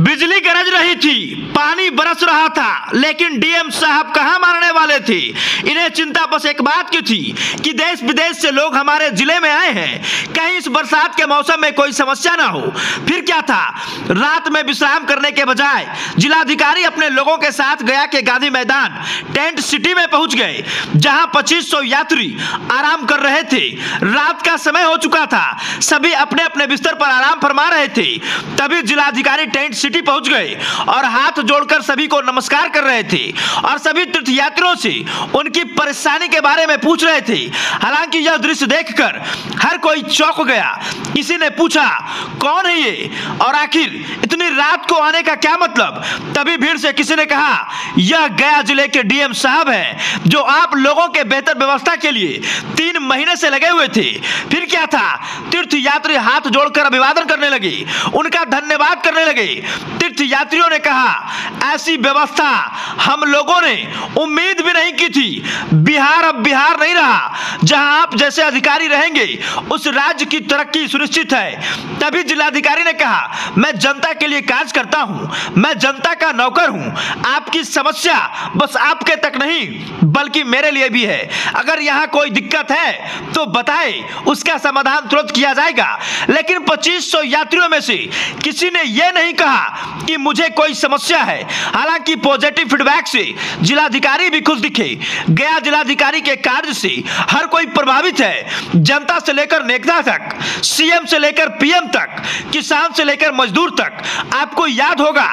बिजली गरज रही थी, पानी बरस रहा था, लेकिन डीएम साहब कहां मानने वाले थे। इन्हें चिंता बस एक बात की थी कि देश विदेश से लोग हमारे जिले में आए हैं, कहीं इस बरसात के मौसम में कोई समस्या ना हो। फिर क्या था, रात में विश्राम करने के बजाय जिलाधिकारी अपने लोगों के साथ गया के गांधी मैदान टेंट सिटी में पहुंच गए, जहां 2500 यात्री आराम कर रहे थे। रात का समय हो चुका था, सभी अपने अपने बिस्तर पर आराम फरमा रहे थे। तभी जिलाधिकारी टेंट सिटी पहुंच गए और हाथ जोड़कर सभी को नमस्कार कर रहे थे और सभी तीर्थयात्रियों से उनकी परेशानी के बारे में पूछ रहे थे। हालांकि यह दृश्य देखकर हर कोई चौंक गया। किसी ने पूछा, कौन है ये और आखिर इतनी रात को आने का क्या मतलब। तभी भीड़ से किसी ने कहा, यह गया जिले के डीएम साहब हैं, जो आप लोगों के बेहतर व्यवस्था के लिए 3 महीने से लगे हुए थे। फिर क्या था, तीर्थयात्री हाथ जोड़कर अभिवादन करने लगे, उनका धन्यवाद करने लगे। तीर्थयात्रियों ने कहा, ऐसी व्यवस्था हम लोगों ने उम्मीद भी नहीं की थी। बिहार अब बिहार नहीं रहा, जहां आप जैसे अधिकारी रहेंगे उस राज्य की तरक्की सुनिश्चित है। तभी जिलाधिकारी ने कहा, मैं जनता के लिए कार्य करता हूं, मैं जनता का नौकर हूं। आपकी समस्या बस आपके तक नहीं बल्कि मेरे लिए भी है। अगर यहां कोई दिक्कत है तो बताए, उसका समाधान तुरंत किया जाएगा। लेकिन 2500 यात्रियों में से किसी ने यह नहीं कहा कि मुझे कोई समस्या है। हालांकि पॉजिटिव फीडबैक से जिलाधिकारी भी खुश दिखे। गया जिलाधिकारी के कार्य से हर कोई प्रभावित है, जनता से लेकर नेता तक, सीएम से लेकर पीएम तक, किसान से लेकर मजदूर तक। आपको याद होगा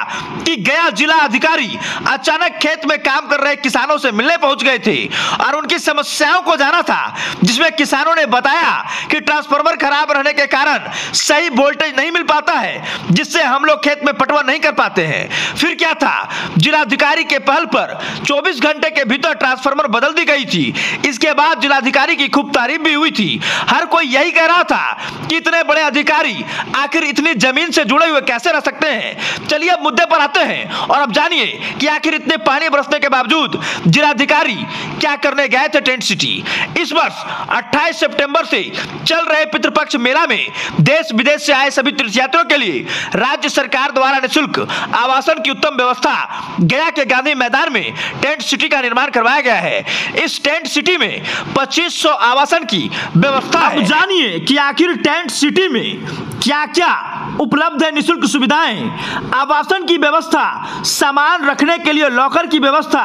कि गया जिला अधिकारी अचानक खेत में काम कर रहे किसानों से मिलने पहुंच गए थे और उनकी समस्याओं को जाना था, जिसमें किसानों ने बताया कि ट्रांसफार्मर खराब रहने के कारण सही वोल्टेज नहीं मिल पाता है, जिससे हम लोग खेत में पटवन नहीं कर पाते हैं। फिर क्या था, जिलाधिकारी के पहल पर 24 घंटे के भीतर ट्रांसफार्मर बदल दी गई थी। इसके बाद जिलाधिकारी की खूब तारीफ भी हुई थी। हर कोई यही कह रहा था कि इतने बड़े अधिकारी आखिर इतनी जमीन से जुड़े हुए कैसे रह सकते हैं। चलिए अब मुद्दे पर आते हैं और अब जानिए कि आखिर इतने पानी बरसने के बावजूद जिलाधिकारी क्या करने गए थे टेंट सिटी। इस वर्ष 28 सितंबर से चल रहे पितृपक्ष मेला में देश विदेश से आए सभी तीर्थयात्रियों के लिए राज्य सरकार द्वारा निःशुल्क आवासन की उत्तम व्यवस्था गया के गांधी मैदान में टेंट सिटी का निर्माण करवाया गया है। इस टेंट सिटी में 2500 आवासन की व्यवस्था है। अब जानिए कि आखिर टेंट सिटी में क्या क्या उपलब्ध है। निःशुल्क सुविधाएं, आवासन की व्यवस्था, सामान रखने के लिए लॉकर की व्यवस्था,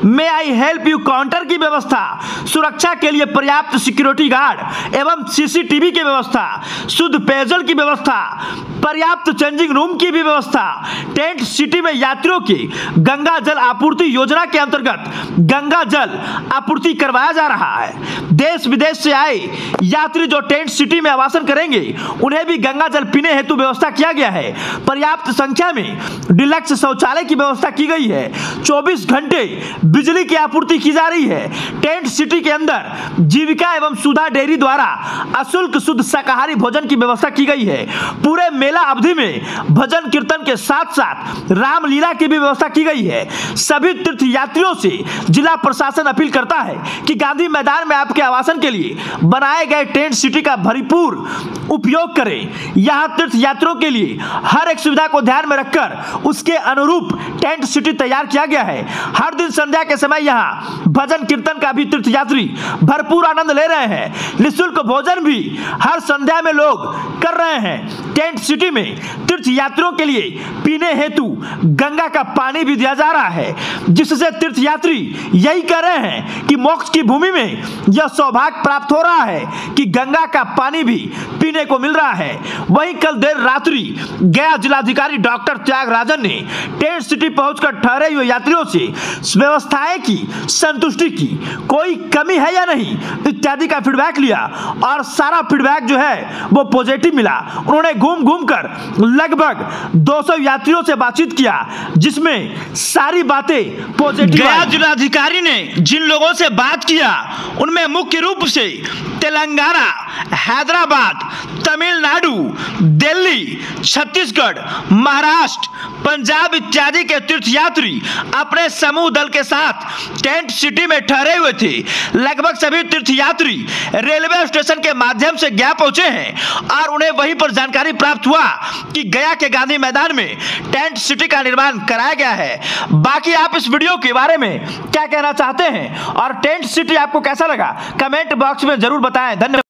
मे आई हेल्प यू काउंटर की व्यवस्था, सुरक्षा के लिए पर्याप्त सिक्योरिटी गार्ड एवं सीसीटीवी की व्यवस्था, शुद्ध पेयजल की व्यवस्था, पर्याप्त चेंजिंग रूम की भी व्यवस्था। टेंट सिटी में यात्रियों की गंगा जल आपूर्ति योजना के अंतर्गत गंगा जल आपूर्ति करवाया जा रहा है। देश विदेश से आए यात्री जो टेंट सिटी में आवासन करेंगे, उन्हें भी गंगा जल पीने हेतु व्यवस्था किया गया है। पर्याप्त संख्या में डिलक्स शौचालय की व्यवस्था की गई है। 24 घंटे बिजली की आपूर्ति की जा रही है। टेंट सिटी के अंदर जीविका एवं सुधा डेयरी द्वारा अशुल्क शुद्ध शाकाहारी भोजन की व्यवस्था की गई है। पूरे मेला अवधि में भजन कीर्तन के साथ साथ रामलीला की भी व्यवस्था की गई है। सभी तीर्थ यात्रियों से जिला प्रशासन अपील करता है कि गांधी मैदान में आपके आवासन के लिए बनाए गए टेंट सिटी का भरपूर उपयोग करें। यहाँ तीर्थ यात्रियों के लिए हर एक सुविधा को ध्यान में रखकर उसके अनुरूप टेंट सिटी तैयार किया गया है। हर दिन संध्या के समय यहाँ भजन कीर्तन का भी तीर्थ यात्री भरपूर आनंद ले रहे हैं। निःशुल्क भोजन भी हर संध्या में लोग कर रहे हैं। टेंट सिटी में तीर्थ यात्रियों के लिए पीने हेतु गंगा का पानी भी दिया जा रहा है, जिससे तीर्थ यात्री यही कह रहे हैं कि मोक्ष की भूमि में यह सौभाग्य प्राप्त हो रहा है कि गंगा का पानी भी पीने को मिल रहा है। वहीं कल देर रात्रि गया जिलाधिकारी डॉक्टर त्यागराजन ने टेंट सिटी पहुंचकर ठहरे हुए यात्रियों से व्यवस्थाएं की संतुष्टि की, कोई कमी है या नहीं इत्यादि का फीडबैक लिया और सारा फीडबैक जो है वो पॉजिटिव मिला। उन्होंने घूम घूम कर लगभग 200 यात्रियों से बातचीत किया, जिसमें सारी बातें पॉजिटिव। गया जिलाधिकारी ने जिन लोगों से बात किया उनमें मुख्य रूप से तेलंगाना, हैदराबाद, तमिलनाडु, दिल्ली छत्तीसगढ़, महाराष्ट्र, पंजाब इत्यादि के तीर्थयात्री अपने समूह दल के साथ टेंट सिटी में ठहरे हुए थे। लगभग सभी तीर्थयात्री रेलवे स्टेशन के माध्यम से गया पहुंचे हैं और उन्हें वहीं पर जानकारी प्राप्त हुआ कि गया के गांधी मैदान में टेंट सिटी का निर्माण कराया गया है। बाकी आप इस वीडियो के बारे में क्या कहना चाहते हैं और टेंट सिटी आपको कैसा लगा, कमेंट बॉक्स में जरूर बताएं। धन्यवाद।